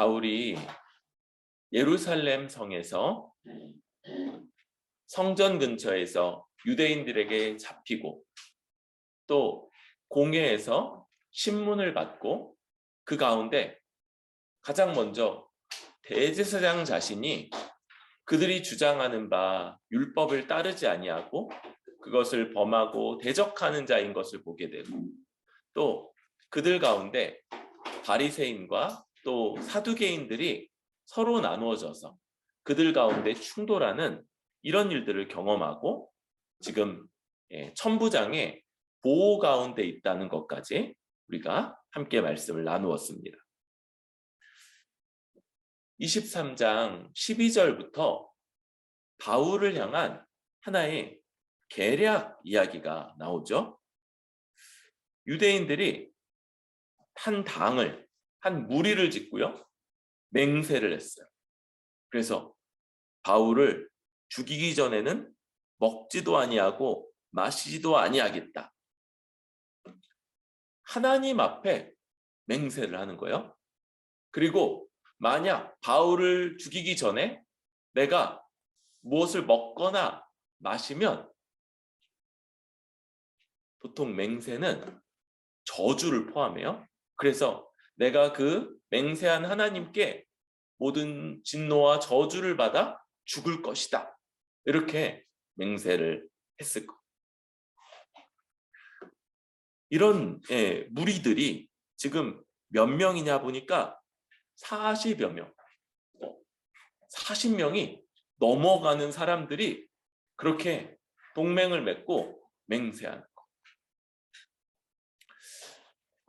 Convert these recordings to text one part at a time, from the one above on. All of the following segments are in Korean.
바울이 예루살렘 성에서 성전 근처에서 유대인들에게 잡히고 또 공회에서 신문을 받고 그 가운데 가장 먼저 대제사장 자신이 그들이 주장하는 바 율법을 따르지 아니하고 그것을 범하고 대적하는 자인 것을 보게 되고 또 그들 가운데 바리새인과 또 사두개인들이 서로 나누어져서 그들 가운데 충돌하는 이런 일들을 경험하고 지금 천부장의 보호 가운데 있다는 것까지 우리가 함께 말씀을 나누었습니다. 23장 12절부터 바울을 향한 하나의 계략 이야기가 나오죠. 유대인들이 한 무리를 짓고요. 맹세를 했어요. 그래서 바울을 죽이기 전에는 먹지도 아니하고 마시지도 아니하겠다. 하나님 앞에 맹세를 하는 거예요. 그리고 만약 바울을 죽이기 전에 내가 무엇을 먹거나 마시면 보통 맹세는 저주를 포함해요. 그래서 내가 그 맹세한 하나님께 모든 진노와 저주를 받아 죽을 것이다. 이렇게 맹세를 했을 것. 이런 무리들이 지금 몇 명이냐 보니까 40여 명, 40명이 넘어가는 사람들이 그렇게 동맹을 맺고 맹세하는 거.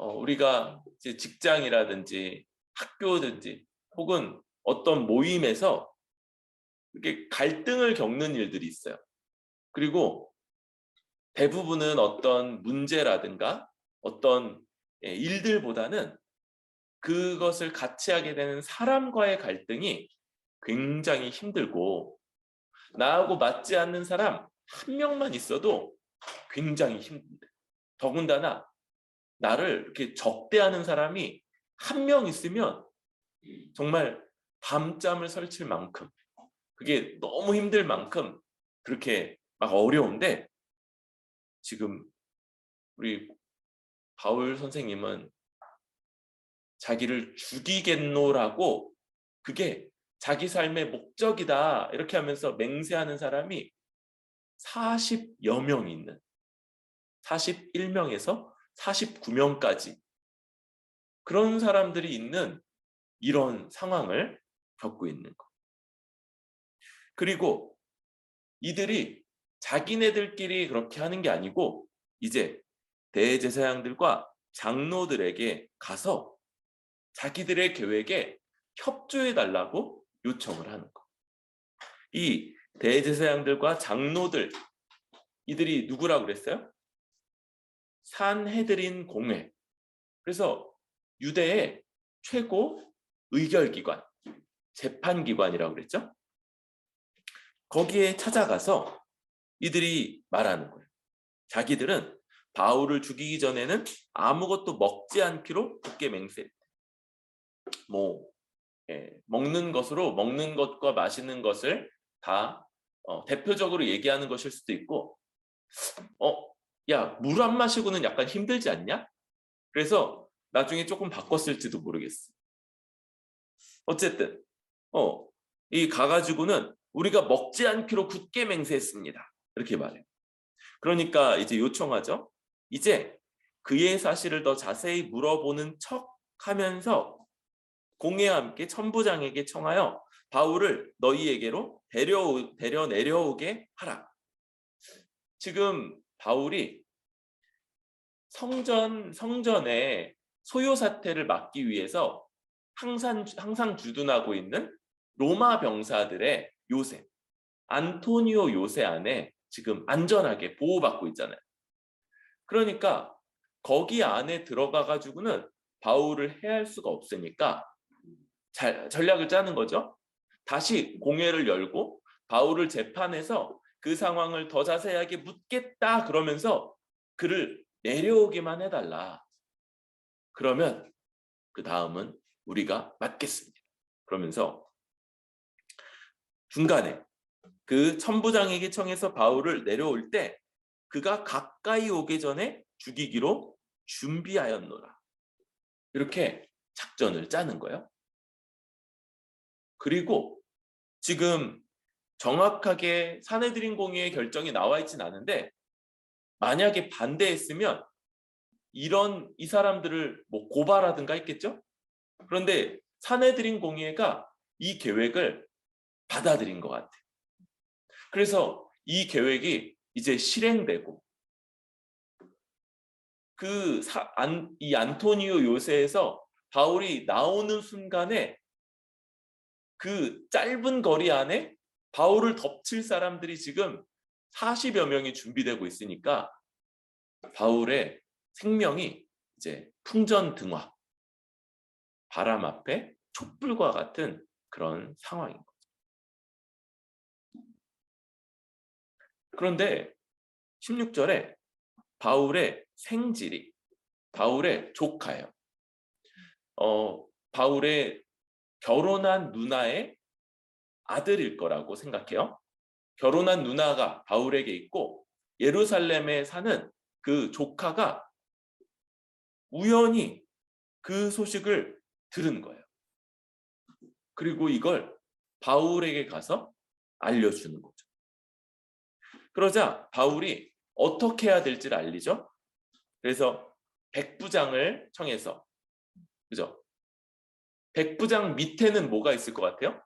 우리가 이제 직장이라든지 학교든지 혹은 어떤 모임에서 이렇게 갈등을 겪는 일들이 있어요. 그리고 대부분은 어떤 문제라든가 어떤 일들보다는 그것을 같이 하게 되는 사람과의 갈등이 굉장히 힘들고 나하고 맞지 않는 사람 한 명만 있어도 굉장히 힘든데 더군다나 나를 이렇게 적대하는 사람이 한 명 있으면 정말 밤잠을 설칠 만큼 그게 너무 힘들 만큼 그렇게 막 어려운데 지금 우리 바울 선생님은 자기를 죽이겠노라고 그게 자기 삶의 목적이다 이렇게 하면서 맹세하는 사람이 40여 명이 있는 41명에서 49명까지 그런 사람들이 있는 이런 상황을 겪고 있는 것. 그리고 이들이 자기네들끼리 그렇게 하는 게 아니고 이제 대제사장들과 장로들에게 가서 자기들의 계획에 협조해달라고 요청을 하는 것. 이 대제사장들과 장로들 이들이 누구라고 그랬어요? 산헤드린 공회. 그래서 유대의 최고 의결기관, 재판기관이라고 그랬죠. 거기에 찾아가서 이들이 말하는 거예요. 자기들은 바울을 죽이기 전에는 아무것도 먹지 않기로 굳게 맹세했대. 먹는 것과 마시는 것을 다 대표적으로 얘기하는 것일 수도 있고 야, 물 안 마시고는 약간 힘들지 않냐? 그래서 나중에 조금 바꿨을지도 모르겠어. 어쨌든 이 가가지고는 우리가 먹지 않기로 굳게 맹세했습니다. 이렇게 말해요. 그러니까 이제 요청하죠. 이제 그의 사실을 더 자세히 물어보는 척 하면서 공회와 함께 천부장에게 청하여 바울을 너희에게로 내려오게 하라. 지금 바울이 성전의 소요 사태를 막기 위해서 항상 주둔하고 있는 로마 병사들의 요새, 안토니오 요새 안에 지금 안전하게 보호받고 있잖아요. 그러니까 거기 안에 들어가 가지고는 바울을 해할 수가 없으니까 전략을 짜는 거죠. 다시 공회를 열고 바울을 재판해서 그 상황을 더 자세하게 묻겠다 그러면서 그를 내려오기만 해달라. 그러면 그 다음은 우리가 맡겠습니다. 그러면서 중간에 그 천부장에게 청해서 바울을 내려올 때 그가 가까이 오기 전에 죽이기로 준비하였노라. 이렇게 작전을 짜는 거예요. 그리고 지금 정확하게 사내들인 공의의 결정이 나와 있진 않은데 만약에 반대했으면 이 사람들을 뭐 고발하든가 했겠죠? 그런데 사내들인 공의회가 이 계획을 받아들인 것 같아요. 그래서 이 계획이 이제 실행되고 이 안토니오 요새에서 바울이 나오는 순간에 그 짧은 거리 안에 바울을 덮칠 사람들이 지금 40여 명이 준비되고 있으니까 바울의 생명이 이제 풍전등화, 바람 앞에 촛불과 같은 그런 상황인 거죠. 그런데 16절에 바울의 생질이 바울의 조카예요. 바울의 결혼한 누나의 아들일 거라고 생각해요. 결혼한 누나가 바울에게 있고 예루살렘에 사는 그 조카가 우연히 그 소식을 들은 거예요. 그리고 이걸 바울에게 가서 알려주는 거죠. 그러자 바울이 어떻게 해야 될지를 알리죠. 그래서 백부장을 청해서, 그죠? 백부장 밑에는 뭐가 있을 것 같아요?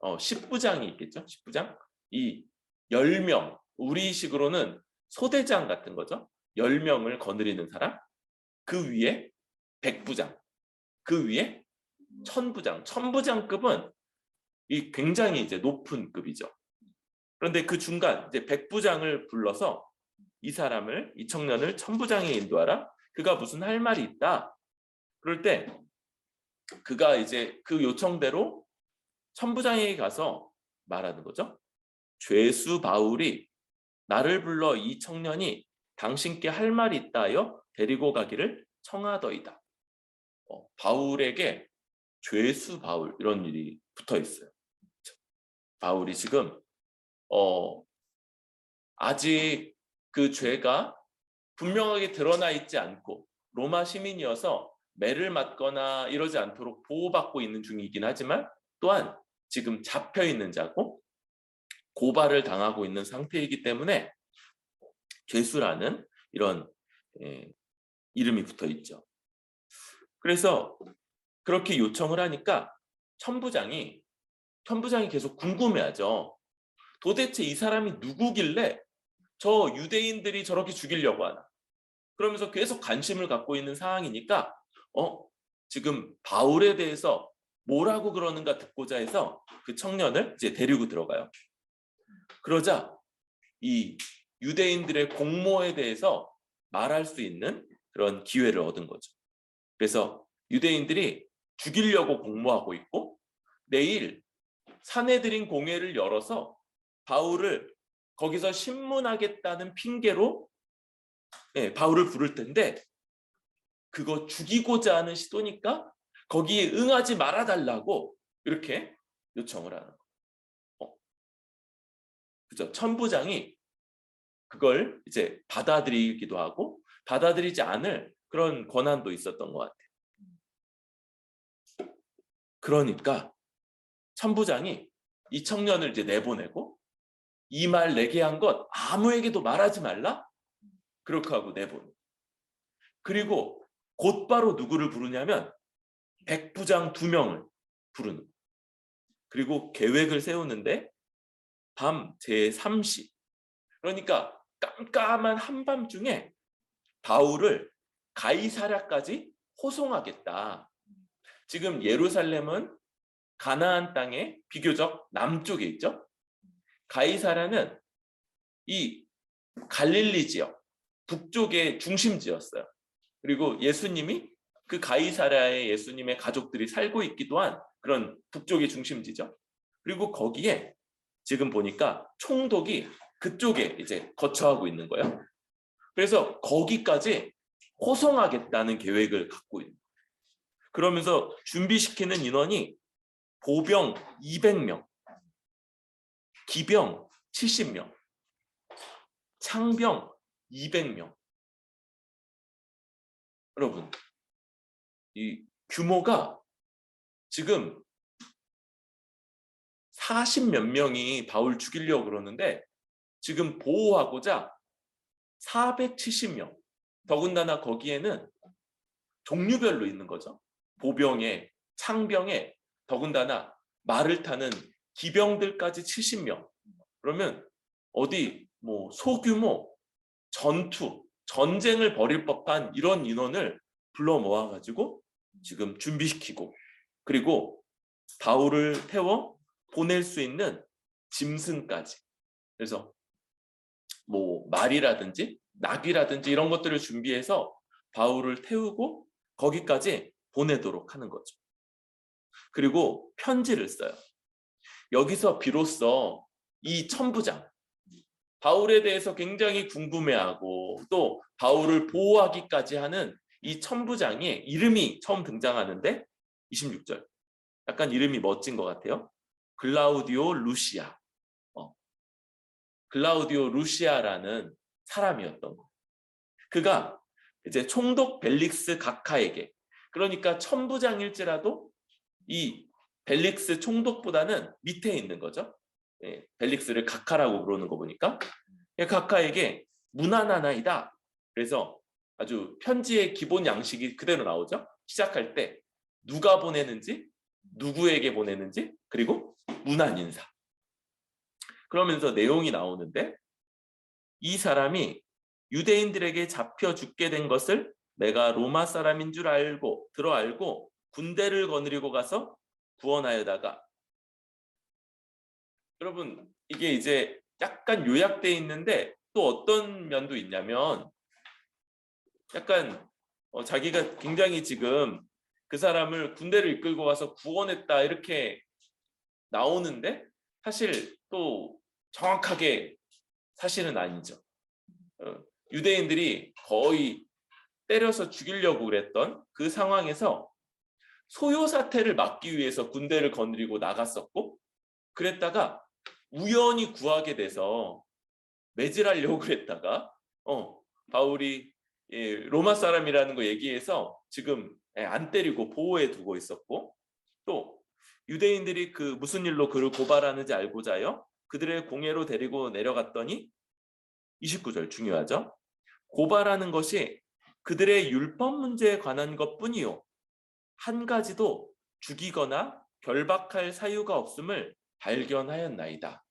10부장이 있겠죠. 10부장. 이 10명, 우리식으로는 소대장 같은 거죠. 10명을 거느리는 사람. 그 위에 백부장, 그 위에 천부장. 천부장급은 이 굉장히 이제 높은 급이죠. 그런데 그 중간 이제 백부장을 불러서 이 청년을 천부장에 인도하라. 그가 무슨 할 말이 있다. 그럴 때 그가 이제 그 요청대로 천부장에게 가서 말하는 거죠. 죄수 바울이 나를 불러 이 청년이 당신께 할 말이 있다 하여 데리고 가기를 청하더이다. 바울에게 죄수 바울 이런 일이 붙어 있어요. 바울이 지금 아직 그 죄가 분명하게 드러나 있지 않고 로마 시민이어서 매를 맞거나 이러지 않도록 보호받고 있는 중이긴 하지만 또한 지금 잡혀 있는 자고 고발을 당하고 있는 상태이기 때문에 죄수라는 이런 이름이 붙어 있죠. 그래서 그렇게 요청을 하니까 천부장이 계속 궁금해하죠. 도대체 이 사람이 누구길래 저 유대인들이 저렇게 죽이려고 하나. 그러면서 계속 관심을 갖고 있는 상황이니까 지금 바울에 대해서 뭐라고 그러는가 듣고자 해서 그 청년을 이제 데리고 들어가요. 그러자 이 유대인들의 공모에 대해서 말할 수 있는 그런 기회를 얻은 거죠. 그래서 유대인들이 죽이려고 공모하고 있고 내일 사내들인 공회를 열어서 바울을 거기서 신문하겠다는 핑계로 바울을 부를 텐데 그거 죽이고자 하는 시도니까 거기에 응하지 말아달라고 이렇게 요청을 하는 거예요. 그죠? 천부장이 그걸 이제 받아들이기도 하고 받아들이지 않을 그런 권한도 있었던 것 같아요. 그러니까 천부장이 이 청년을 이제 내보내고 이 말 내게 한 것 아무에게도 말하지 말라? 그렇게 하고 내보내. 그리고 곧바로 누구를 부르냐면 백부장 2명을 부르는 거예요. 그리고 계획을 세우는데 밤 제3시. 그러니까 깜깜한 한밤중에 바울을 가이사랴까지 호송하겠다. 지금 예루살렘은 가나안 땅의 비교적 남쪽에 있죠. 가이사랴는 이 갈릴리 지역 북쪽의 중심지였어요. 그리고 예수님이 그 가이사랴에 예수님의 가족들이 살고 있기도 한 그런 북쪽의 중심지죠. 그리고 거기에 지금 보니까 총독이 그쪽에 이제 거처하고 있는 거예요. 그래서 거기까지 호송하겠다는 계획을 갖고 있는 거예요. 그러면서 준비시키는 인원이 보병 200명, 기병 70명, 창병 200명. 여러분, 이 규모가 지금 40 몇 명이 바울 죽이려고 그러는데 지금 보호하고자 470명. 더군다나 거기에는 종류별로 있는 거죠. 보병에, 창병에, 더군다나 말을 타는 기병들까지 70명. 그러면 어디 뭐 소규모 전투, 전쟁을 벌일 법한 이런 인원을 불러 모아가지고 지금 준비시키고, 그리고 바울을 태워 보낼 수 있는 짐승까지. 그래서 뭐 말이라든지 나귀라든지 이런 것들을 준비해서 바울을 태우고 거기까지 보내도록 하는 거죠. 그리고 편지를 써요. 여기서 비로소 이 천부장, 바울에 대해서 굉장히 궁금해하고 또 바울을 보호하기까지 하는 이 천부장의 이름이 처음 등장하는데 26절. 약간 이름이 멋진 것 같아요. 글라우디오 루시아. 글라우디오 루시아라는 사람이었던 거. 그가 이제 총독 벨릭스 각하에게, 그러니까 천부장일지라도 이 벨릭스 총독보다는 밑에 있는 거죠. 예, 벨릭스를 각하라고 부르는 거 보니까 각하에게 문안하나이다. 그래서 아주 편지의 기본 양식이 그대로 나오죠. 시작할 때 누가 보내는지, 누구에게 보내는지, 그리고 문안 인사. 그러면서 내용이 나오는데, 이 사람이 유대인들에게 잡혀 죽게 된 것을 내가 로마 사람인 줄 알고 군대를 거느리고 가서 구원하여다가. 여러분, 이게 이제 약간 요약돼 있는데 또 어떤 면도 있냐면, 약간 자기가 굉장히 지금 그 사람을 군대를 이끌고 가서 구원했다 이렇게 나오는데 사실 또 정확하게 사실은 아니죠. 유대인들이 거의 때려서 죽이려고 그랬던 그 상황에서 소요 사태를 막기 위해서 군대를 거느리고 나갔었고, 그랬다가 우연히 구하게 돼서 매질하려고 그랬다가 바울이 로마 사람이라는 거 얘기해서 지금 안 때리고 보호해 두고 있었고, 또 유대인들이 그 무슨 일로 그를 고발하는지 알고자요 그들의 공회로 데리고 내려갔더니 29절 중요하죠. 고발하는 것이 그들의 율법 문제에 관한 것뿐이요 한 가지도 죽이거나 결박할 사유가 없음을 발견하였나이다.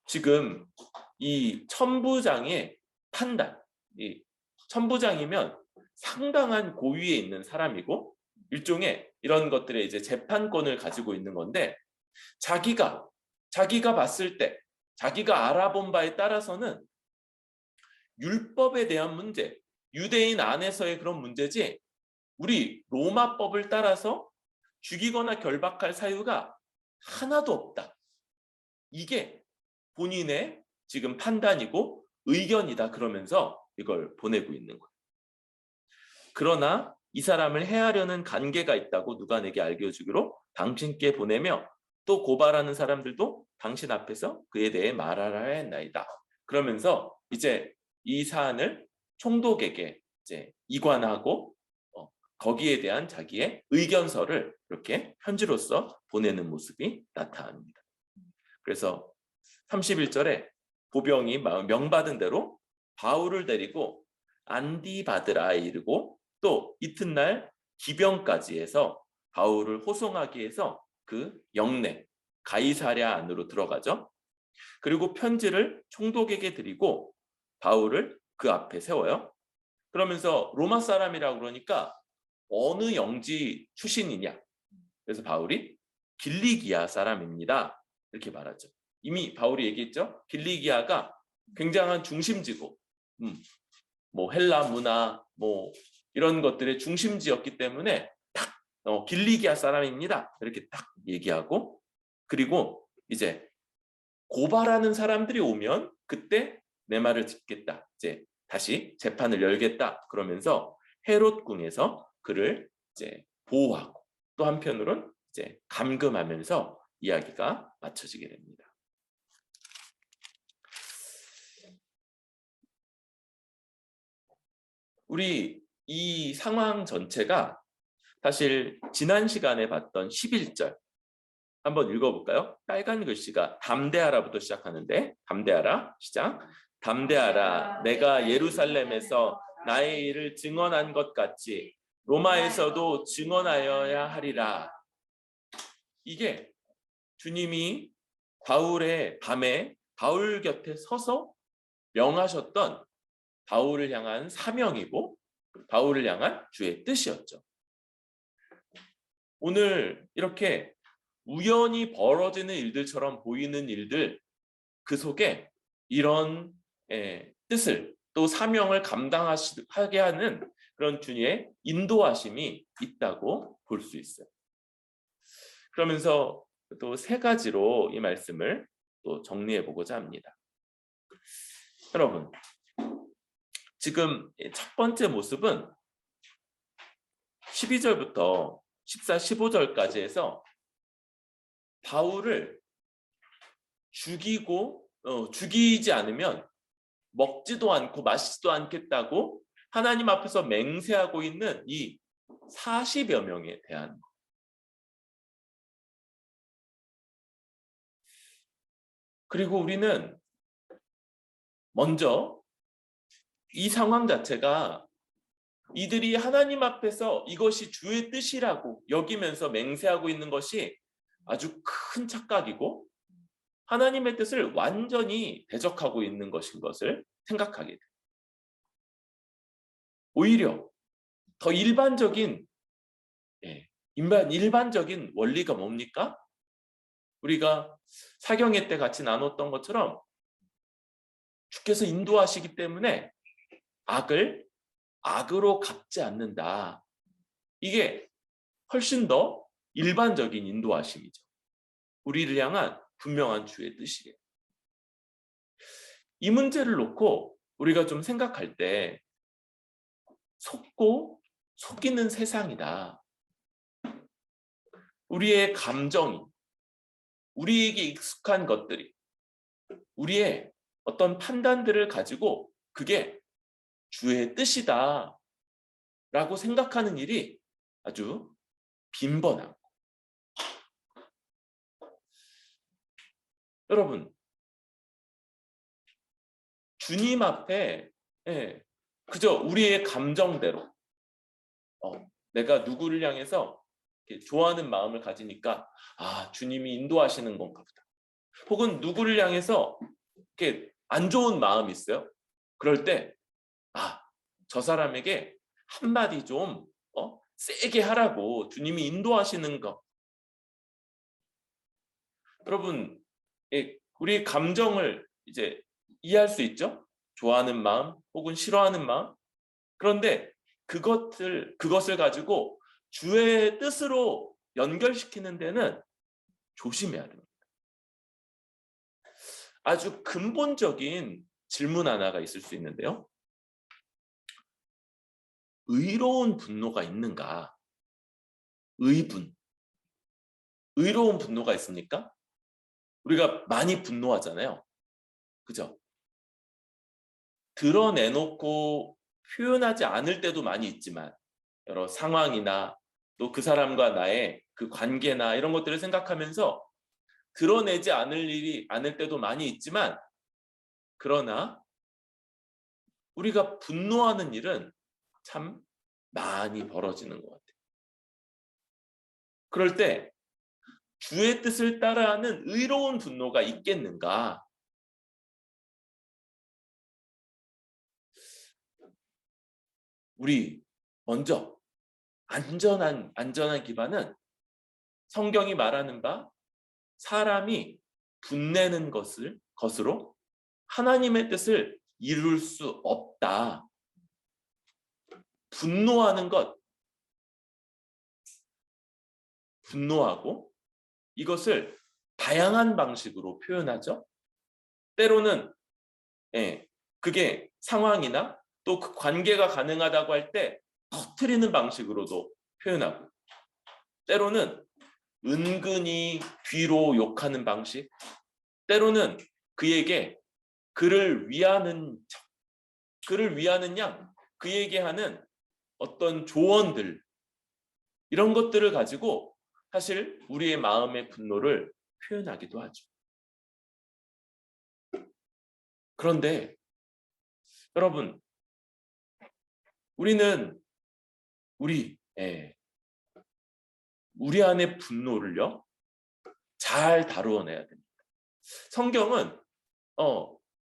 지금 이 천부장의 판단, 이 천부장이면 상당한 고위에 있는 사람이고 일종의 이런 것들의 이제 재판권을 가지고 있는 건데, 자기가 봤을 때, 자기가 알아본 바에 따라서는 율법에 대한 문제, 유대인 안에서의 그런 문제지 우리 로마법을 따라서 죽이거나 결박할 사유가 하나도 없다. 이게 본인의 지금 판단이고 의견이다 그러면서 이걸 보내고 있는 거예요. 그러나 이 사람을 해하려는 관계가 있다고 누가 내게 알려주기로 당신께 보내며 또 고발하는 사람들도 당신 앞에서 그에 대해 말하라 했나이다. 그러면서 이제 이 사안을 총독에게 이제 이관하고 거기에 대한 자기의 의견서를 이렇게 편지로써 보내는 모습이 나타납니다. 그래서 31절에 보병이 명받은 대로 바울을 데리고 안디바드라에 이르고 또 이튿날 기병까지 해서 바울을 호송하기 위해서 그 영내 가이사랴 안으로 들어가죠. 그리고 편지를 총독에게 드리고 바울을 그 앞에 세워요. 그러면서 로마 사람이라고 그러니까 어느 영지 출신이냐. 그래서 바울이 길리기아 사람입니다. 이렇게 말하죠. 이미 바울이 얘기했죠. 길리기아가 굉장한 중심지고 뭐 헬라 문화 뭐 이런 것들의 중심지였기 때문에 딱 길리기아 사람입니다. 이렇게 딱 얘기하고, 그리고 이제 고발하는 사람들이 오면 그때 내 말을 듣겠다. 이제 다시 재판을 열겠다. 그러면서 헤롯 궁에서 그를 이제 보호하고 또 한편으론 이제 감금하면서 이야기가 맞춰지게 됩니다. 우리 이 상황 전체가 사실 지난 시간에 봤던 11절 한번 읽어볼까요? 빨간 글씨가 담대하라부터 시작하는데, 담대하라 시작. 담대하라, 내가 예루살렘에서 나의 일을 증언한 것 같이 로마에서도 증언하여야 하리라. 이게 주님이 바울의 밤에 바울 곁에 서서 명하셨던 바울을 향한 사명이고 바울을 향한 주의 뜻이었죠. 오늘 이렇게 우연히 벌어지는 일들처럼 보이는 일들, 그 속에 이런 뜻을 또 사명을 감당하게 하는 그런 주님의 인도하심이 있다고 볼 수 있어요. 그러면서 또 세 가지로 이 말씀을 또 정리해 보고자 합니다. 여러분, 지금 첫 번째 모습은 12절부터 14, 15절까지 해서 바울을 죽이지 않으면 먹지도 않고 마시지도 않겠다고 하나님 앞에서 맹세하고 있는 이 40여 명에 대한 것. 그리고 우리는 먼저 이 상황 자체가 이들이 하나님 앞에서 이것이 주의 뜻이라고 여기면서 맹세하고 있는 것이 아주 큰 착각이고 하나님의 뜻을 완전히 대적하고 있는 것인 것을 생각하게 돼요. 오히려 더 일반적인 원리가 뭡니까? 우리가 사경회 때 같이 나눴던 것처럼 주께서 인도하시기 때문에 악을 악으로 갚지 않는다. 이게 훨씬 더 일반적인 인도하심이죠. 우리를 향한 분명한 주의 뜻이에요. 이 문제를 놓고 우리가 좀 생각할 때 속고 속이는 세상이다. 우리의 감정이, 우리에게 익숙한 것들이, 우리의 어떤 판단들을 가지고 그게 주의 뜻이다 라고 생각하는 일이 아주 빈번하고, 여러분 주님 앞에 그저 우리의 감정대로 내가 누구를 향해서 좋아하는 마음을 가지니까 주님이 인도하시는 건가 보다. 혹은 누구를 향해서 이렇게 안 좋은 마음이 있어요. 그럴 때 저 사람에게 한마디 좀 세게 하라고 주님이 인도하시는 거. 여러분, 우리 감정을 이제 이해할 수 있죠? 좋아하는 마음 혹은 싫어하는 마음. 그런데 그것을 가지고 주의 뜻으로 연결시키는 데는 조심해야 됩니다. 아주 근본적인 질문 하나가 있을 수 있는데요. 의로운 분노가 있는가? 의로운 분노가 있습니까? 우리가 많이 분노하잖아요. 그죠? 드러내놓고 표현하지 않을 때도 많이 있지만 여러 상황이나 또 그 사람과 나의 그 관계나 이런 것들을 생각하면서 드러내지 않을 때도 많이 있지만, 그러나 우리가 분노하는 일은 참 많이 벌어지는 것 같아요. 그럴 때 주의 뜻을 따라하는 의로운 분노가 있겠는가? 우리 먼저 안전한 기반은 성경이 말하는 바 사람이 분내는 것으로 하나님의 뜻을 이룰 수 없다. 분노하고 이것을 다양한 방식으로 표현하죠. 때로는 그게 상황이나 또 그 관계가 가능하다고 할 때 터뜨리는 방식으로도 표현하고, 때로는 은근히 뒤로 욕하는 방식, 때로는 그에게 그를 위하는 척, 그를 위하는 양, 그에게 하는 어떤 조언들, 이런 것들을 가지고 사실 우리의 마음의 분노를 표현하기도 하죠. 그런데 여러분, 우리는 우리 안의 분노를요, 잘 다루어내야 됩니다. 성경은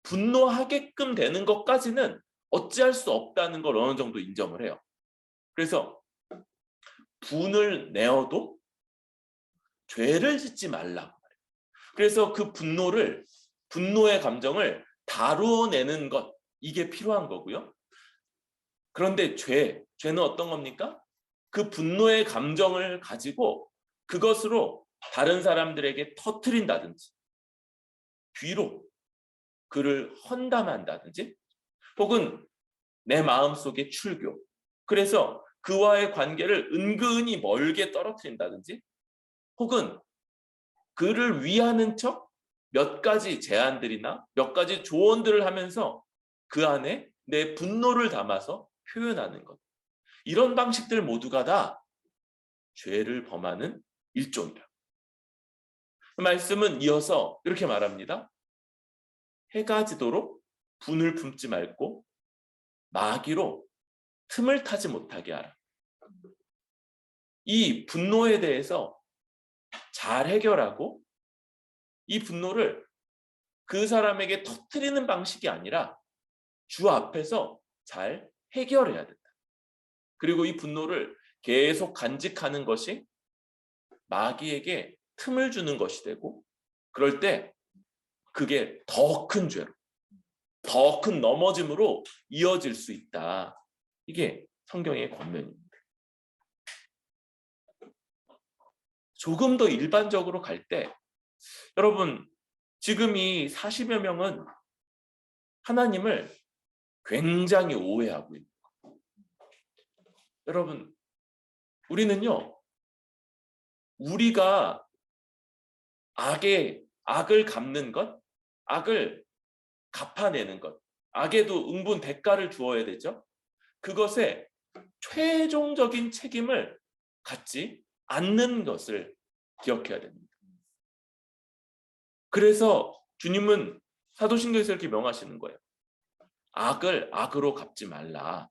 분노하게끔 되는 것까지는 어찌할 수 없다는 걸 어느 정도 인정을 해요. 그래서 분을 내어도 죄를 짓지 말라. 그래서 그 분노의 감정을 다루어내는 것, 이게 필요한 거고요. 그런데 죄는 어떤 겁니까? 그 분노의 감정을 가지고 그것으로 다른 사람들에게 터뜨린다든지, 뒤로 그를 헌담한다든지, 혹은 내 마음속에 출교, 그래서 그와의 관계를 은근히 멀게 떨어뜨린다든지, 혹은 그를 위하는 척 몇 가지 제안들이나 몇 가지 조언들을 하면서 그 안에 내 분노를 담아서 표현하는 것, 이런 방식들 모두가 다 죄를 범하는 일종이라. 말씀은 이어서 이렇게 말합니다. 해가 지도록 분을 품지 말고 마귀로 틈을 타지 못하게 하라. 이 분노에 대해서 잘 해결하고 이 분노를 그 사람에게 터뜨리는 방식이 아니라 주 앞에서 잘 해결해야 된다. 그리고 이 분노를 계속 간직하는 것이 마귀에게 틈을 주는 것이 되고, 그럴 때 그게 더 큰 죄로, 더 큰 넘어짐으로 이어질 수 있다. 이게 성경의 권면입니다. 조금 더 일반적으로 갈 때, 여러분, 지금 이 40여 명은 하나님을 굉장히 오해하고 있는 거예요. 여러분, 우리는요, 우리가 악을 갚는 것, 악을 갚아내는 것, 악에도 응분 대가를 주어야 되죠. 그것에 최종적인 책임을 갖지 않는 것을 기억해야 됩니다. 그래서 주님은 사도신경에서 이렇게 명하시는 거예요. 악을 악으로 갚지 말라.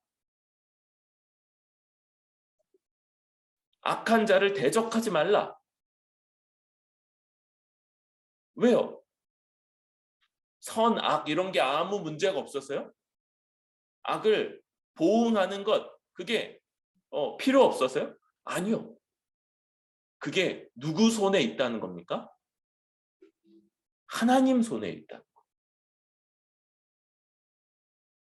악한 자를 대적하지 말라. 왜요? 선, 악 이런 게 아무 문제가 없었어요? 악을 보응하는 것, 그게 필요 없었어요? 아니요. 그게 누구 손에 있다는 겁니까? 하나님 손에 있다.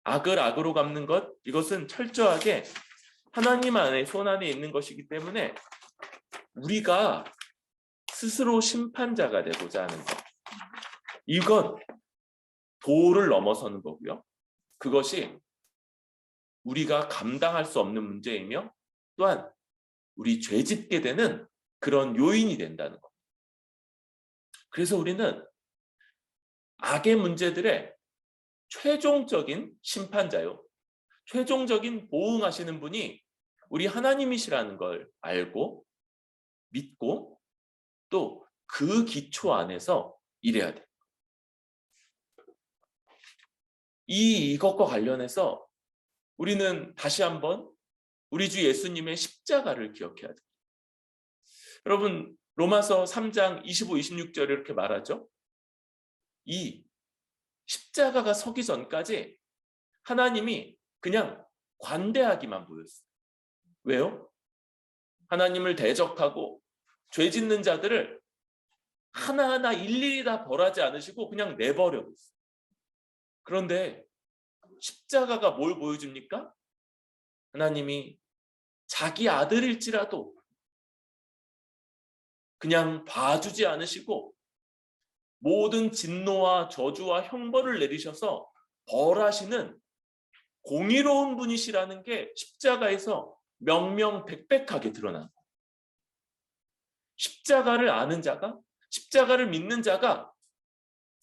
악을 악으로 갚는 것, 이것은 철저하게 하나님 안에, 손 안에 있는 것이기 때문에 우리가 스스로 심판자가 되고자 하는 것, 이건 도를 넘어서는 거고요. 그것이 우리가 감당할 수 없는 문제이며, 또한 우리 죄짓게 되는 그런 요인이 된다는 것. 그래서 우리는 악의 문제들의 최종적인 심판자요, 최종적인 보응하시는 분이 우리 하나님이시라는 걸 알고 믿고 또 그 기초 안에서 일해야 돼요. 이것과 관련해서 우리는 다시 한번 우리 주 예수님의 십자가를 기억해야 돼요. 여러분, 로마서 3장 25, 26절에 이렇게 말하죠. 이 십자가가 서기 전까지 하나님이 그냥 관대하기만 보였어요. 왜요? 하나님을 대적하고 죄 짓는 자들을 하나하나 일일이 다 벌하지 않으시고 그냥 내버려뒀어요. 그런데 십자가가 뭘 보여줍니까? 하나님이 자기 아들일지라도 그냥 봐주지 않으시고 모든 진노와 저주와 형벌을 내리셔서 벌하시는 공의로운 분이시라는 게 십자가에서 명명백백하게 드러난 거예요. 십자가를 아는 자가, 십자가를 믿는 자가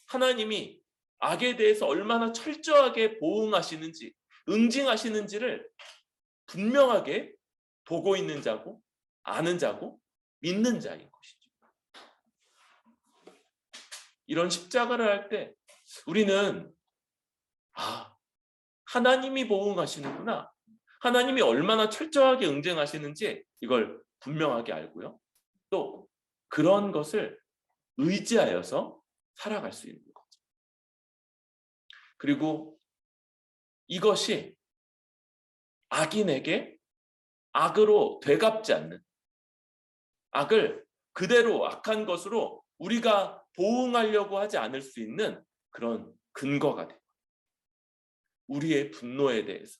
하나님이 악에 대해서 얼마나 철저하게 보응하시는지, 응징하시는지를 분명하게 보고 있는 자고, 아는 자고, 믿는 자인 것이죠. 이런 십자가를 할 때 우리는 하나님이 보응하시는구나, 하나님이 얼마나 철저하게 응징하시는지 이걸 분명하게 알고요. 또 그런 것을 의지하여서 살아갈 수 있는 거죠. 그리고 이것이 악인에게 악으로 되갚지 않는, 악을 그대로 악한 것으로 우리가 보응하려고 하지 않을 수 있는 그런 근거가 돼요. 우리의 분노에 대해서,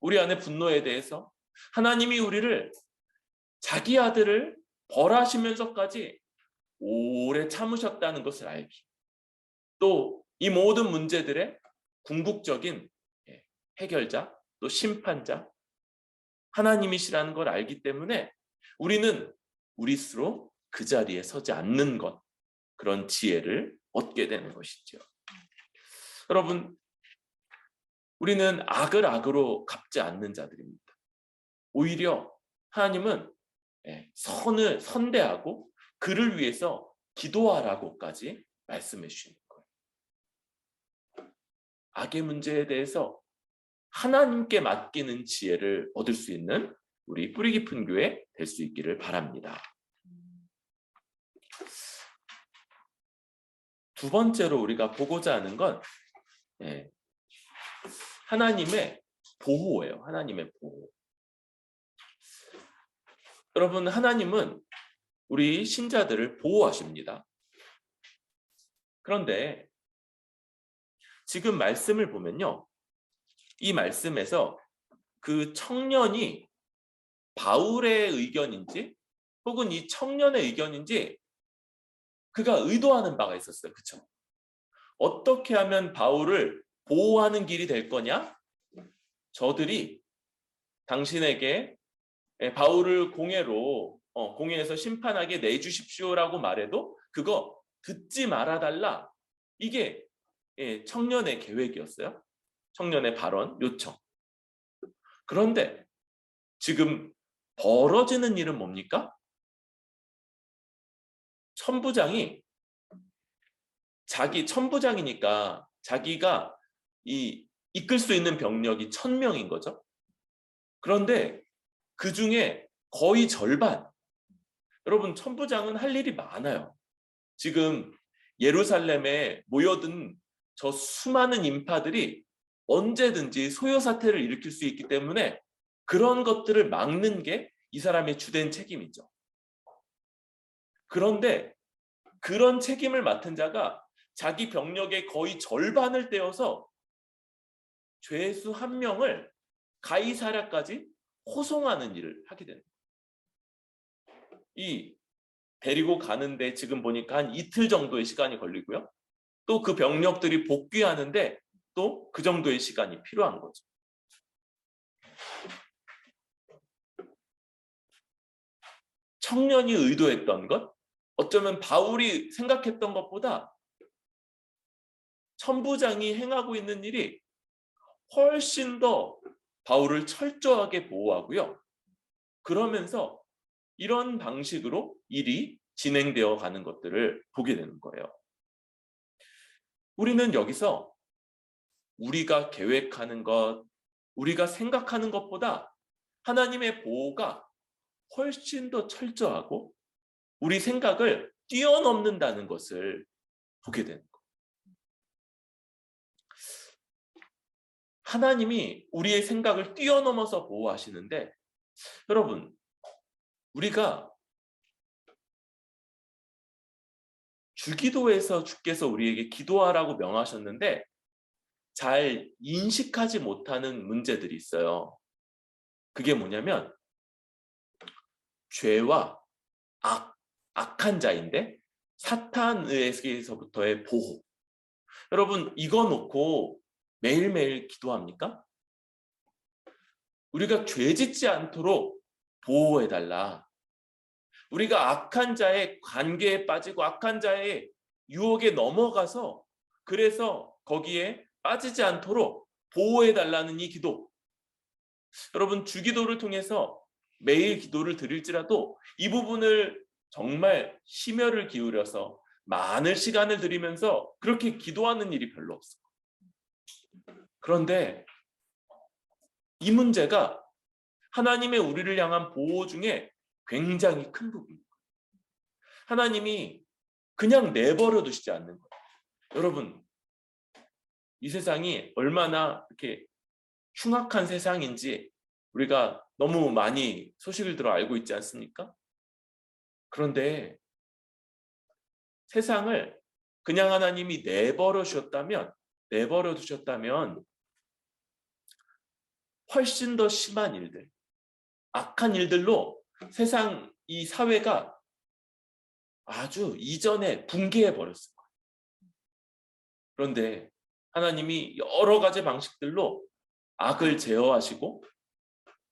우리 안의 분노에 대해서 하나님이 우리를 자기 아들을 벌하시면서까지 오래 참으셨다는 것을 알기, 또 이 모든 문제들의 궁극적인 해결자, 또 심판자 하나님이시라는 걸 알기 때문에 우리는 우리 스스로 그 자리에 서지 않는 것, 그런 지혜를 얻게 되는 것이죠. 여러분, 우리는 악을 악으로 갚지 않는 자들입니다. 오히려 하나님은 선을 선대하고 그를 위해서 기도하라고까지 말씀해 주시는 거예요. 악의 문제에 대해서 하나님께 맡기는 지혜를 얻을 수 있는 우리 뿌리 깊은 교회 될 수 있기를 바랍니다. 두 번째로 우리가 보고자 하는 건 하나님의 보호예요. 하나님의 보호. 여러분, 하나님은 우리 신자들을 보호하십니다. 그런데 지금 말씀을 보면요, 이 말씀에서 그 청년이 바울의 의견인지 혹은 이 청년의 의견인지 그가 의도하는 바가 있었어요. 그렇죠? 어떻게 하면 바울을 보호하는 길이 될 거냐? 저들이 당신에게 바울을 공회에서 심판하게 내주십시오라고 말해도 그거 듣지 말아달라. 이게 청년의 계획이었어요. 청년의 발언, 요청. 그런데 지금 벌어지는 일은 뭡니까? 천부장이 천부장이니까 자기가 이끌 수 있는 병력이 1000명인 거죠. 그런데 그 중에 거의 절반, 여러분, 천부장은 할 일이 많아요. 지금 예루살렘에 모여든 저 수많은 인파들이 언제든지 소요 사태를 일으킬 수 있기 때문에 그런 것들을 막는 게 이 사람의 주된 책임이죠. 그런데 그런 책임을 맡은 자가 자기 병력의 거의 절반을 떼어서 죄수 1명을 가이사랴까지 호송하는 일을 하게 되는 거예요. 데리고 가는데 지금 보니까 한 이틀 정도의 시간이 걸리고요. 또 그 병력들이 복귀하는데 또 그 정도의 시간이 필요한 거죠. 청년이 의도했던 것, 어쩌면 바울이 생각했던 것보다 천부장이 행하고 있는 일이 훨씬 더 바울을 철저하게 보호하고요. 그러면서 이런 방식으로 일이 진행되어 가는 것들을 보게 되는 거예요. 우리는 여기서 우리가 계획하는 것, 우리가 생각하는 것보다 하나님의 보호가 훨씬 더 철저하고 우리 생각을 뛰어넘는다는 것을 보게 되는 거예요. 하나님이 우리의 생각을 뛰어넘어서 보호하시는데, 여러분, 우리가 주기도에서 주께서 우리에게 기도하라고 명하셨는데 잘 인식하지 못하는 문제들이 있어요. 그게 뭐냐면 죄와 악한 자인데 사탄에게서부터의 보호. 여러분, 이거 놓고 매일매일 기도합니까? 우리가 죄 짓지 않도록 보호해달라. 우리가 악한 자의 관계에 빠지고 악한 자의 유혹에 넘어가서 그래서 거기에 빠지지 않도록 보호해달라는 이 기도. 여러분, 주기도를 통해서 매일 기도를 드릴지라도 이 부분을 정말 심혈을 기울여서 많은 시간을 들이면서 그렇게 기도하는 일이 별로 없어요. 그런데 이 문제가 하나님의 우리를 향한 보호 중에 굉장히 큰 부분입니다. 하나님이 그냥 내버려 두시지 않는 거예요. 여러분, 이 세상이 얼마나 이렇게 흉악한 세상인지 우리가 너무 많이 소식을 들어 알고 있지 않습니까? 그런데 세상을 그냥 하나님이 내버려 두셨다면 훨씬 더 심한 일들, 악한 일들로 세상 이 사회가 아주 이전에 붕괴해 버렸어요. 그런데 하나님이 여러 가지 방식들로 악을 제어하시고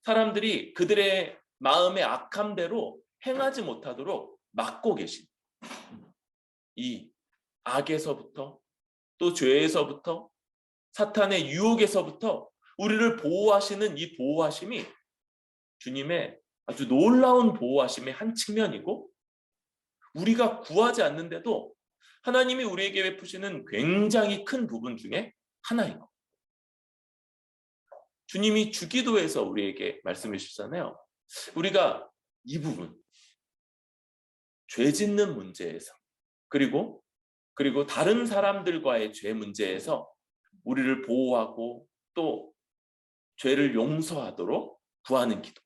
사람들이 그들의 마음의 악함대로 행하지 못하도록 막고 계신 이 악에서부터 또 죄에서부터 사탄의 유혹에서부터 우리를 보호하시는 이 보호하심이 주님의 아주 놀라운 보호하심의 한 측면이고 우리가 구하지 않는데도 하나님이 우리에게 베푸시는 굉장히 큰 부분 중에 하나이고 주님이 주기도에서 우리에게 말씀해 주셨잖아요. 우리가 이 부분 죄 짓는 문제에서 그리고 다른 사람들과의 죄 문제에서 우리를 보호하고 또 죄를 용서하도록 구하는 기도.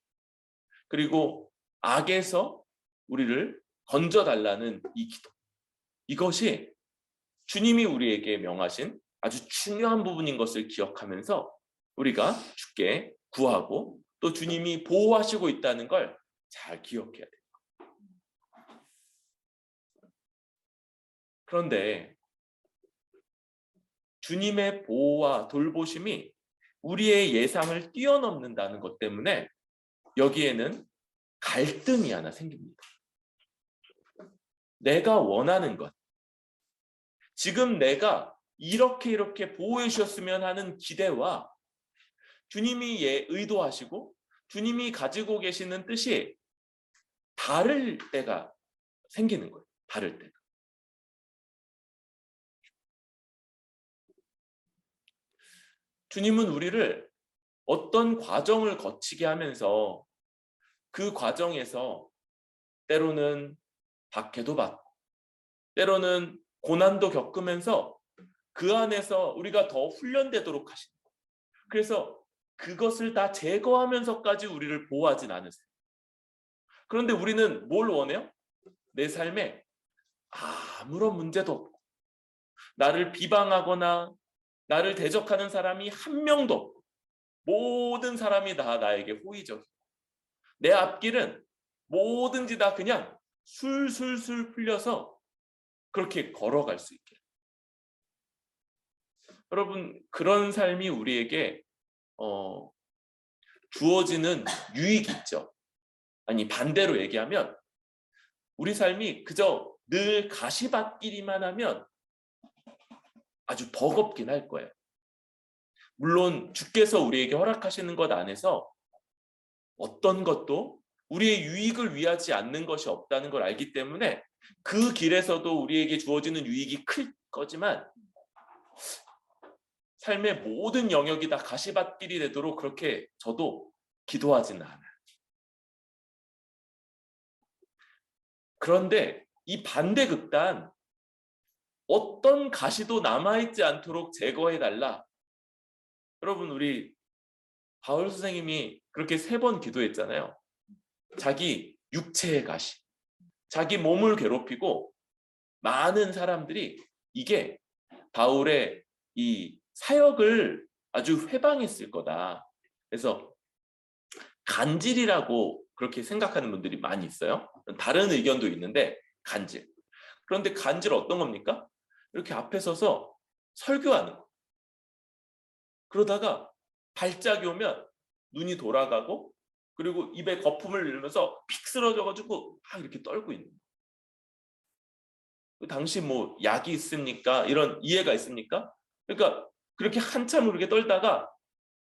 그리고 악에서 우리를 건져달라는 이 기도. 이것이 주님이 우리에게 명하신 아주 중요한 부분인 것을 기억하면서 우리가 주께 구하고 또 주님이 보호하시고 있다는 걸 잘 기억해야 돼요. 그런데 주님의 보호와 돌보심이 우리의 예상을 뛰어넘는다는 것 때문에 여기에는 갈등이 하나 생깁니다. 내가 원하는 것, 지금 내가 이렇게 보호해 주셨으면 하는 기대와 주님이 의도하시고 주님이 가지고 계시는 뜻이 다를 때가 생기는 거예요. 다를 때가. 주님은 우리를 어떤 과정을 거치게 하면서 그 과정에서 때로는 박해도 받고 때로는 고난도 겪으면서 그 안에서 우리가 더 훈련되도록 하십니다. 그래서 그것을 다 제거하면서까지 우리를 보호하진 않으세요. 그런데 우리는 뭘 원해요? 내 삶에 아무런 문제도 없고 나를 비방하거나 나를 대적하는 사람이 한 명도 없고 모든 사람이 다 나에게 호의적이고 내 앞길은 뭐든지 다 그냥 술술술 풀려서 그렇게 걸어갈 수 있게. 여러분, 그런 삶이 우리에게 주어지는 유익이 있죠. 아니, 반대로 얘기하면 우리 삶이 그저 늘 가시밭길이만 하면 아주 버겁긴 할 거예요. 물론 주께서 우리에게 허락하시는 것 안에서 어떤 것도 우리의 유익을 위하지 않는 것이 없다는 걸 알기 때문에 그 길에서도 우리에게 주어지는 유익이 클 거지만 삶의 모든 영역이 다 가시밭길이 되도록 그렇게 저도 기도하지는 않아요. 그런데 이 반대 극단, 어떤 가시도 남아있지 않도록 제거해달라. 여러분, 우리 바울 선생님이 그렇게 3번 기도했잖아요. 자기 육체의 가시, 자기 몸을 괴롭히고 많은 사람들이 이게 바울의 이 사역을 아주 회방했을 거다. 그래서 간질이라고 그렇게 생각하는 분들이 많이 있어요. 다른 의견도 있는데 간질. 그런데 간질 어떤 겁니까? 이렇게 앞에 서서 설교하는 거. 그러다가 발작이 오면 눈이 돌아가고 그리고 입에 거품을 내면서 픽 쓰러져가지고 막 이렇게 떨고 있는 거예요. 당시 뭐 약이 있습니까? 이런 이해가 있습니까? 그러니까 그렇게 한참 그렇게 떨다가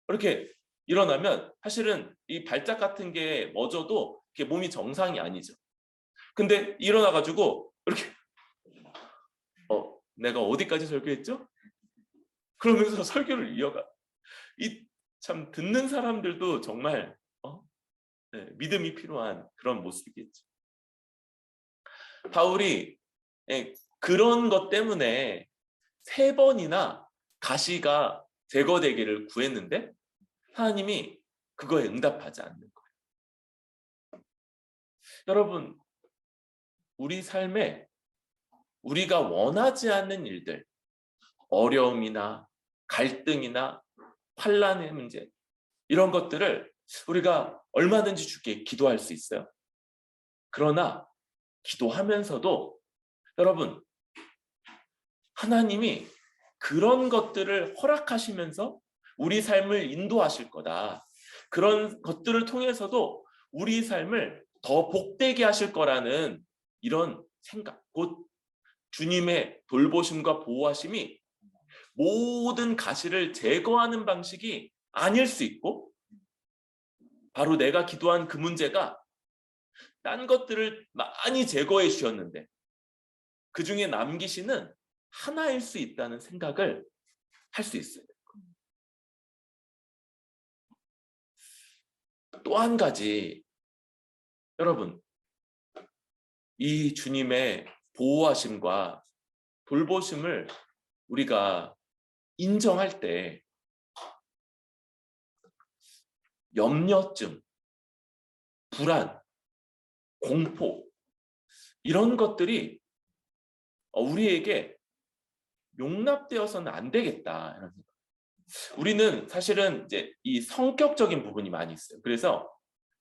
이렇게 일어나면 사실은 이 발작 같은 게 멎어도 이렇게 몸이 정상이 아니죠. 근데 일어나가지고 이렇게 내가 어디까지 설교했죠? 그러면서 설교를 이어가. 이 참 듣는 사람들도 정말 네, 믿음이 필요한 그런 모습이겠죠. 바울이 그런 것 때문에 3번이나 가시가 제거되기를 구했는데 하나님이 그거에 응답하지 않는 거예요. 여러분, 우리 삶에 우리가 원하지 않는 일들, 어려움이나 갈등이나 환난의 문제, 이런 것들을 우리가 얼마든지 주께 기도할 수 있어요. 그러나 기도하면서도 여러분, 하나님이 그런 것들을 허락하시면서 우리 삶을 인도하실 거다. 그런 것들을 통해서도 우리 삶을 더 복되게 하실 거라는 이런 생각, 곧 주님의 돌보심과 보호하심이 모든 가시를 제거하는 방식이 아닐 수 있고, 바로 내가 기도한 그 문제가 딴 것들을 많이 제거해 주셨는데 그 중에 남기시는 하나일 수 있다는 생각을 할 수 있어요. 또 한 가지, 여러분, 이 주님의 보호하심과 돌보심을 우리가 인정할 때 염려증, 불안, 공포, 이런 것들이 우리에게 용납되어서는 안 되겠다. 이런 생각. 우리는 사실은 이제 이 성격적인 부분이 많이 있어요. 그래서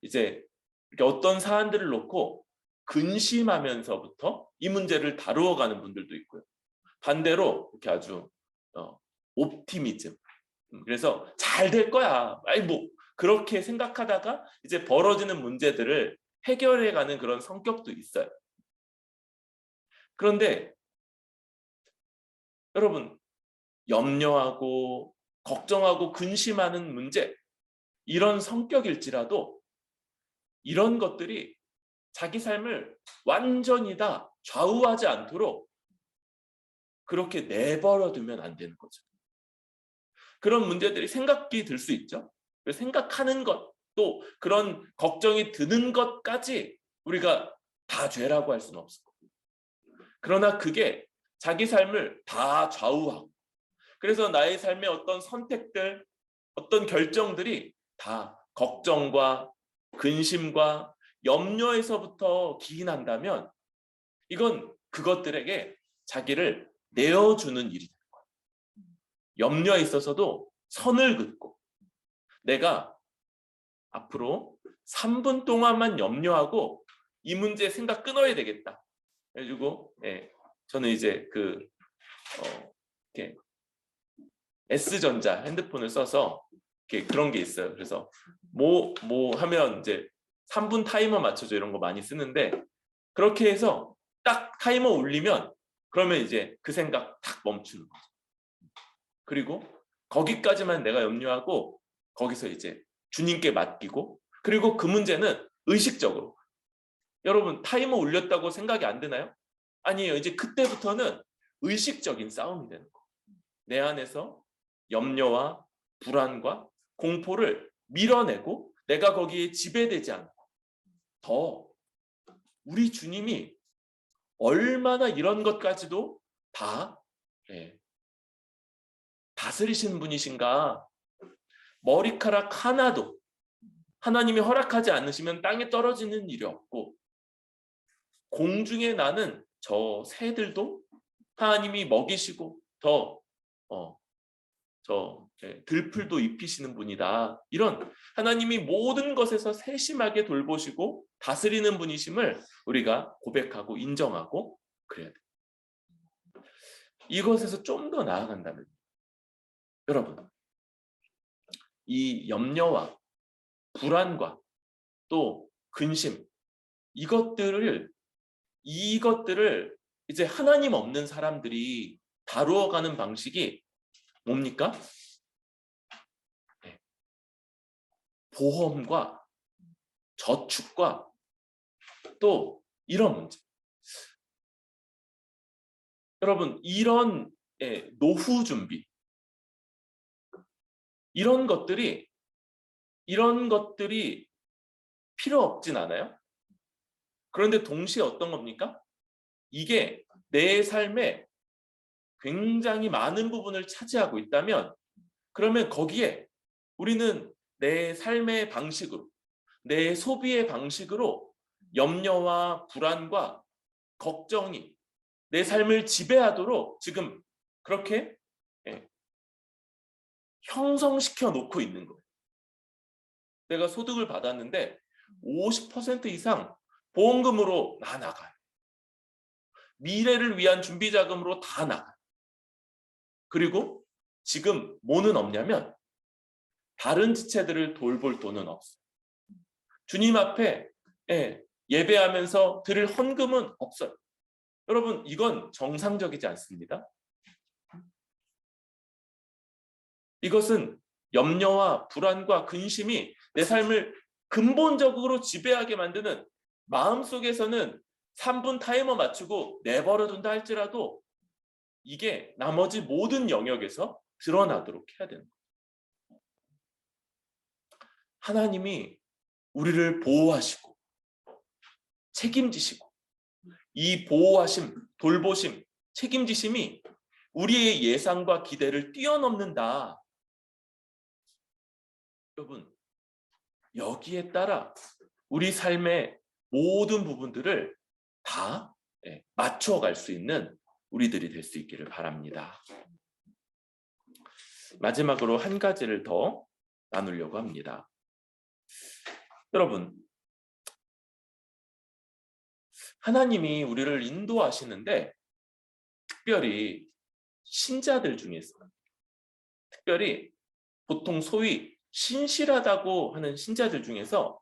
이제 이렇게 어떤 사안들을 놓고 근심하면서부터 이 문제를 다루어 가는 분들도 있고요. 반대로 이렇게 아주 옵티미즘. 그래서 잘 될 거야. 아니 뭐 그렇게 생각하다가 이제 벌어지는 문제들을 해결해 가는 그런 성격도 있어요. 그런데 여러분, 염려하고 걱정하고 근심하는 문제, 이런 성격일지라도 이런 것들이 자기 삶을 완전히 다 좌우하지 않도록 그렇게 내버려 두면 안 되는 거죠. 그런 문제들이 생각이 들 수 있죠. 생각하는 것, 또 그런 걱정이 드는 것까지 우리가 다 죄라고 할 수는 없을 거고. 그러나 그게 자기 삶을 다 좌우하고, 그래서 나의 삶의 어떤 선택들, 어떤 결정들이 다 걱정과 근심과 염려에서부터 기인한다면 이건 그것들에게 자기를 내어주는 일이 되는 거예요. 염려에 있어서도 선을 긋고 내가 앞으로 3분 동안만 염려하고 이 문제 생각 끊어야 되겠다 해가지고 저는 이제 이렇게 S전자 핸드폰을 써서 이렇게 그런 게 있어요. 그래서 뭐 하면 이제 3분 타이머 맞춰줘 이런 거 많이 쓰는데, 그렇게 해서 딱 타이머 울리면 그러면 이제 그 생각 탁 멈추는 거죠. 그리고 거기까지만 내가 염려하고 거기서 이제 주님께 맡기고, 그리고 그 문제는 의식적으로, 여러분 타이머 울렸다고 생각이 안 드나요? 아니에요. 이제 그때부터는 의식적인 싸움이 되는 거예요. 내 안에서 염려와 불안과 공포를 밀어내고 내가 거기에 지배되지 않고, 더 우리 주님이 얼마나 이런 것까지도 다 다스리시는 분이신가. 머리카락 하나도 하나님이 허락하지 않으시면 땅에 떨어지는 일이 없고, 공중에 나는 저 새들도 하나님이 먹이시고 들풀도 입히시는 분이다. 이런 하나님이 모든 것에서 세심하게 돌보시고 다스리는 분이심을 우리가 고백하고 인정하고 그래야 돼요. 이것에서 좀 더 나아간다면 여러분, 이 염려와 불안과 또 근심, 이것들을 이제 하나님 없는 사람들이 다루어가는 방식이 뭡니까? 네. 보험과 저축과 또 이런 문제. 여러분, 이런 노후 준비, 이런 것들이 필요 없진 않아요? 그런데 동시에 어떤 겁니까? 이게 내 삶에 굉장히 많은 부분을 차지하고 있다면, 그러면 거기에 우리는 내 삶의 방식으로, 내 소비의 방식으로 염려와 불안과 걱정이 내 삶을 지배하도록 지금 그렇게 형성시켜 놓고 있는 거예요. 내가 소득을 받았는데 50% 이상 보험금으로 다 나가요. 미래를 위한 준비 자금으로 다 나가요. 그리고 지금 뭐는 없냐면 다른 지체들을 돌볼 돈은 없어요. 주님 앞에 예배하면서 드릴 헌금은 없어요. 여러분, 이건 정상적이지 않습니다. 이것은 염려와 불안과 근심이 내 삶을 근본적으로 지배하게 만드는, 마음속에서는 3분 타이머 맞추고 내버려 둔다 할지라도 이게 나머지 모든 영역에서 드러나도록 해야 되는 거예요. 하나님이 우리를 보호하시고 책임지시고, 이 보호하심, 돌보심, 책임지심이 우리의 예상과 기대를 뛰어넘는다. 여러분, 여기에 따라 우리 삶의 모든 부분들을 다 맞춰갈 수 있는 우리들이 될 수 있기를 바랍니다. 마지막으로 한 가지를 더 나누려고 합니다. 여러분, 하나님이 우리를 인도하시는데 특별히 신자들 중에서, 특별히 보통 소위 신실하다고 하는 신자들 중에서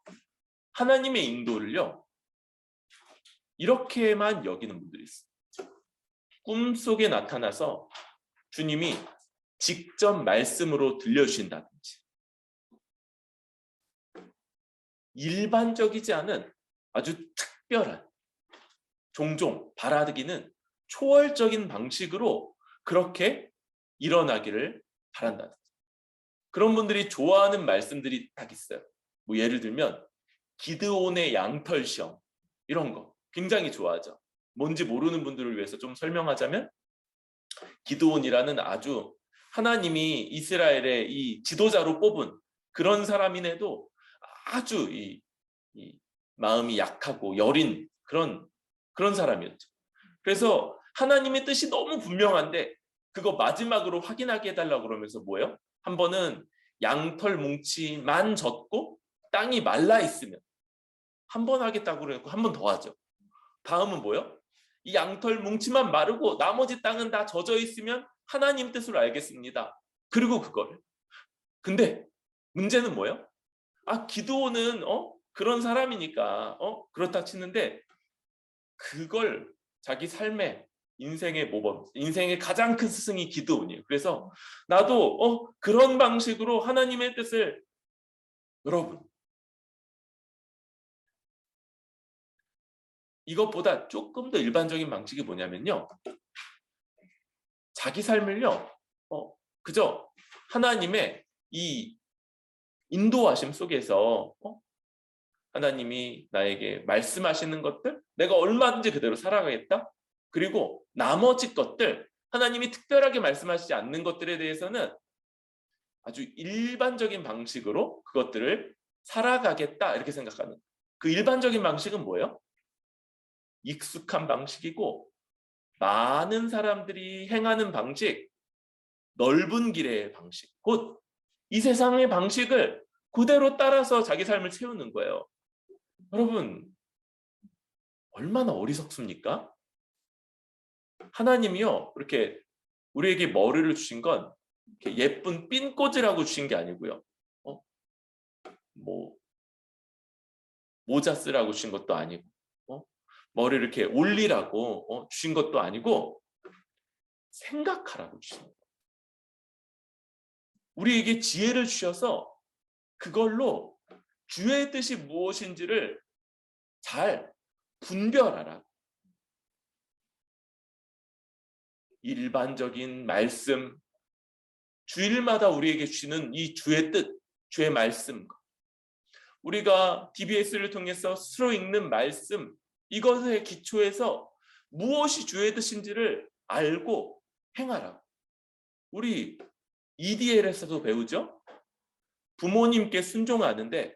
하나님의 인도를요, 이렇게만 여기는 분들이 있어요. 꿈속에 나타나서 주님이 직접 말씀으로 들려주신다든지, 일반적이지 않은 아주 특별한, 종종 바라기는 초월적인 방식으로 그렇게 일어나기를 바란다든지, 그런 분들이 좋아하는 말씀들이 딱 있어요. 뭐 예를 들면 기드온의 양털 시험, 이런 거 굉장히 좋아하죠. 뭔지 모르는 분들을 위해서 좀 설명하자면, 기드온이라는 아주 하나님이 이스라엘의 이 지도자로 뽑은 그런 사람인데도 아주 이 마음이 약하고 여린 그런 사람이었죠. 그래서 하나님의 뜻이 너무 분명한데 그거 마지막으로 확인하게 해달라고 그러면서 뭐예요? 한 번은 양털 뭉치만 젖고 땅이 말라 있으면 한 번 하겠다고 그랬고 한 번 더 하죠. 다음은 뭐예요? 이 양털 뭉치만 마르고 나머지 땅은 다 젖어 있으면 하나님 뜻으로 알겠습니다. 그리고 그거를. 근데 문제는 뭐예요? 기드온은 그런 사람이니까 그렇다 치는데, 그걸 자기 삶의 인생의 모범, 인생의 가장 큰 스승이 기드온이에요. 그래서 나도 그런 방식으로 하나님의 뜻을, 여러분, 이것보다 조금 더 일반적인 방식이 뭐냐면요, 자기 삶을요 그저 하나님의 이 인도하심 속에서 하나님이 나에게 말씀하시는 것들 내가 얼마든지 그대로 살아가겠다. 그리고 나머지 것들, 하나님이 특별하게 말씀하시지 않는 것들에 대해서는 아주 일반적인 방식으로 그것들을 살아가겠다, 이렇게 생각하는, 그 일반적인 방식은 뭐예요? 익숙한 방식이고 많은 사람들이 행하는 방식, 넓은 길의 방식, 곧 이 세상의 방식을 그대로 따라서 자기 삶을 채우는 거예요. 여러분, 얼마나 어리석습니까? 하나님이요, 이렇게 우리에게 머리를 주신 건 예쁜 핀꽂이라고 주신 게 아니고요. 뭐 모자 쓰라고 주신 것도 아니고 머리를 이렇게 올리라고 주신 것도 아니고 생각하라고 주신 거예요. 우리에게 지혜를 주셔서 그걸로 주의 뜻이 무엇인지를 잘 분별하라. 일반적인 말씀, 주일마다 우리에게 주시는 이 주의 뜻, 주의 말씀, 우리가 DBS를 통해서 스스로 읽는 말씀, 이것에 기초해서 무엇이 주의 뜻인지를 알고 행하라. 우리 EDL에서도 배우죠. 부모님께 순종하는데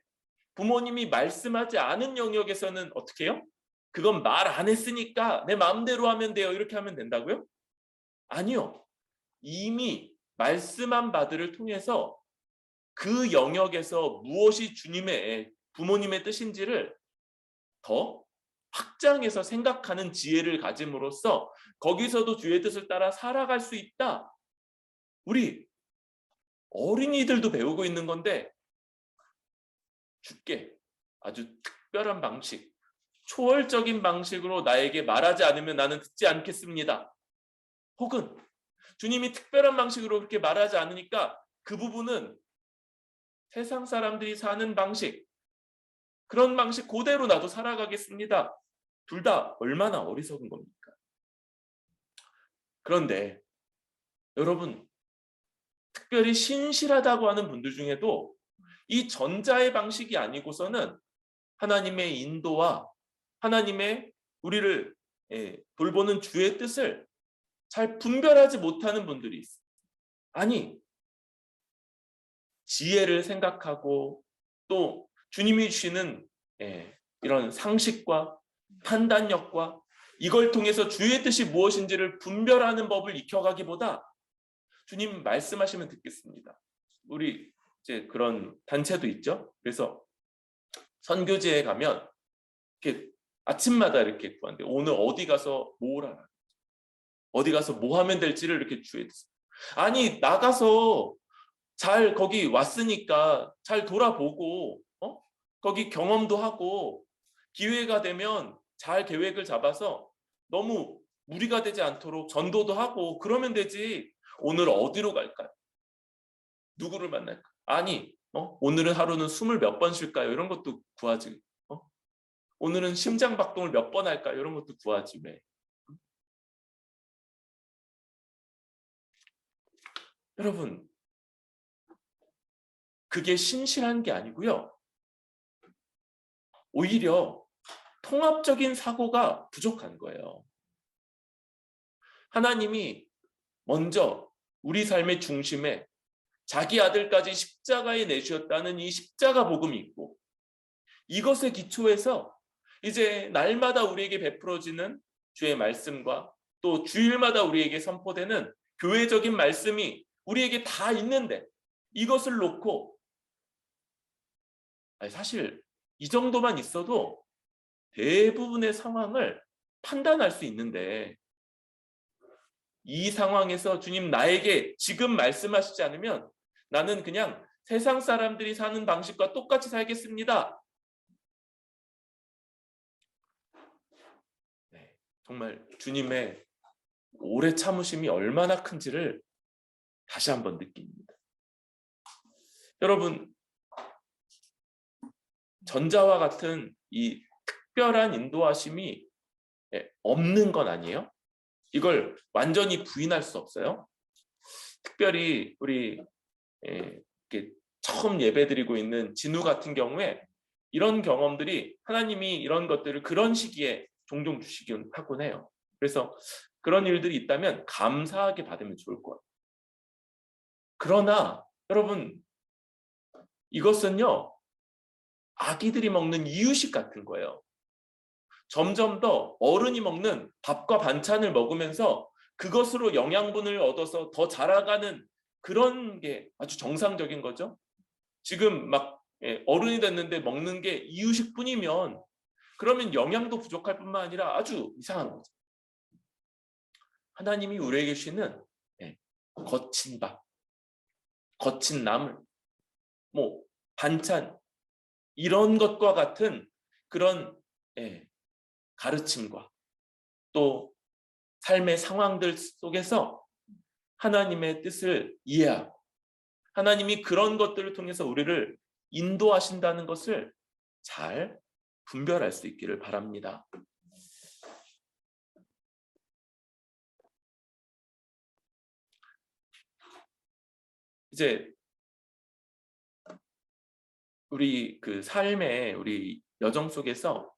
부모님이 말씀하지 않은 영역에서는 어떻게 해요? 그건 말 안 했으니까 내 마음대로 하면 돼요. 이렇게 하면 된다고요? 아니요. 이미 말씀한 바들을 통해서 그 영역에서 무엇이 주님의, 부모님의 뜻인지를 더 확장해서 생각하는 지혜를 가짐으로써 거기서도 주의 뜻을 따라 살아갈 수 있다. 우리 어린이들도 배우고 있는 건데 주께 아주 특별한 방식, 초월적인 방식으로 나에게 말하지 않으면 나는 듣지 않겠습니다. 혹은 주님이 특별한 방식으로 그렇게 말하지 않으니까 그 부분은 세상 사람들이 사는 방식, 그런 방식 그대로 나도 살아가겠습니다. 둘 다 얼마나 어리석은 겁니까? 그런데 여러분, 특별히 신실하다고 하는 분들 중에도 이 전자의 방식이 아니고서는 하나님의 인도와 하나님의 우리를 돌보는 주의 뜻을 잘 분별하지 못하는 분들이 있어요. 아니, 지혜를 생각하고 또 주님이 주시는 이런 상식과 판단력과 이걸 통해서 주의 뜻이 무엇인지를 분별하는 법을 익혀가기보다 주님 말씀하시면 듣겠습니다. 우리 이제 그런 단체도 있죠. 그래서 선교지에 가면 이렇게 아침마다 이렇게 구하는데 오늘 어디 가서 뭘 하라, 어디 가서 뭐 하면 될지를 이렇게 주의 뜻. 아니 나가서 잘 거기 왔으니까 잘 돌아보고 거기 경험도 하고 기회가 되면 잘 계획을 잡아서 너무 무리가 되지 않도록 전도도 하고 그러면 되지. 오늘 어디로 갈까요? 누구를 만날까? 아니 오늘은 하루는 숨을 몇 번 쉴까요? 이런 것도 구하지. 오늘은 심장박동을 몇 번 할까요? 이런 것도 구하지. 왜? 여러분, 그게 신실한 게 아니고요. 오히려 통합적인 사고가 부족한 거예요. 하나님이 먼저 우리 삶의 중심에 자기 아들까지 십자가에 내주셨다는 이 십자가 복음이 있고 이것에 기초해서 이제 날마다 우리에게 베풀어지는 주의 말씀과 또 주일마다 우리에게 선포되는 교회적인 말씀이 우리에게 다 있는데 이것을 놓고 사실 이 정도만 있어도 대부분의 상황을 판단할 수 있는데 이 상황에서 주님 나에게 지금 말씀하시지 않으면 나는 그냥 세상 사람들이 사는 방식과 똑같이 살겠습니다. 정말 주님의 오래 참으심이 얼마나 큰지를 다시 한번 느낍니다. 여러분, 전자와 같은 이 특별한 인도하심이 없는 건 아니에요. 이걸 완전히 부인할 수 없어요. 특별히 우리 이렇게 처음 예배드리고 있는 진우 같은 경우에 이런 경험들이 하나님이 이런 것들을 그런 시기에 종종 주시긴 하곤 해요. 그래서 그런 일들이 있다면 감사하게 받으면 좋을 것 같아요. 그러나 여러분, 이것은요 아기들이 먹는 이유식 같은 거예요. 점점 더 어른이 먹는 밥과 반찬을 먹으면서 그것으로 영양분을 얻어서 더 자라가는 그런 게 아주 정상적인 거죠. 지금 막 어른이 됐는데 먹는 게 이유식뿐이면 그러면 영양도 부족할 뿐만 아니라 아주 이상한 거죠. 하나님이 우리에게 주시는 거친 밥, 거친 나물, 반찬 이런 것과 같은 그런 가르침과 또 삶의 상황들 속에서 하나님의 뜻을 이해하고 하나님이 그런 것들을 통해서 우리를 인도하신다는 것을 잘 분별할 수 있기를 바랍니다. 이제 우리 그 삶의 우리 여정 속에서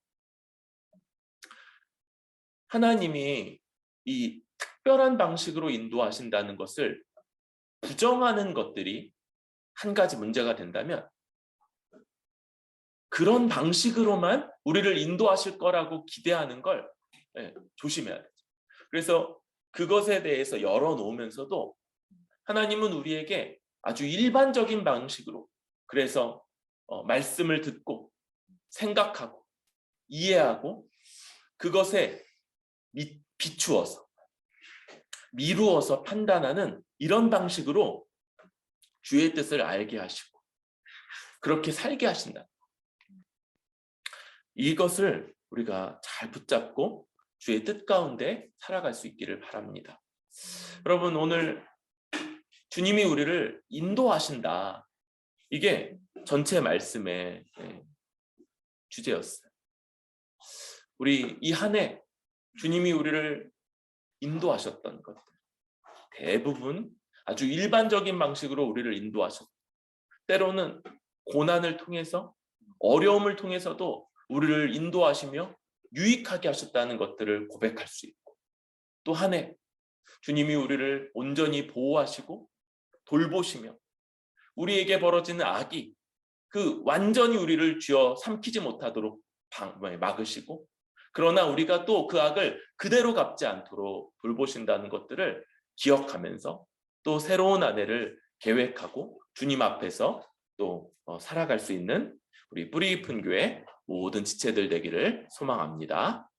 하나님이 이 특별한 방식으로 인도하신다는 것을 부정하는 것들이 한 가지 문제가 된다면 그런 방식으로만 우리를 인도하실 거라고 기대하는 걸 조심해야 되죠. 그래서 그것에 대해서 열어놓으면서도 하나님은 우리에게 아주 일반적인 방식으로 그래서 말씀을 듣고 생각하고 이해하고 그것에 비추어서 미루어서 판단하는 이런 방식으로 주의 뜻을 알게 하시고 그렇게 살게 하신다. 이것을 우리가 잘 붙잡고 주의 뜻 가운데 살아갈 수 있기를 바랍니다. 여러분, 오늘 주님이 우리를 인도하신다. 이게 전체 말씀의 주제였어요. 우리 이 한 해 주님이 우리를 인도하셨던 것들 대부분 아주 일반적인 방식으로 우리를 인도하셨고 때로는 고난을 통해서 어려움을 통해서도 우리를 인도하시며 유익하게 하셨다는 것들을 고백할 수 있고 또 한 해 주님이 우리를 온전히 보호하시고 돌보시며 우리에게 벌어지는 악이 그 완전히 우리를 쥐어 삼키지 못하도록 막으시고 그러나 우리가 또 그 악을 그대로 갚지 않도록 돌보신다는 것들을 기억하면서 또 새로운 한 해를 계획하고 주님 앞에서 또 살아갈 수 있는 우리 뿌리 깊은 교회 모든 지체들 되기를 소망합니다.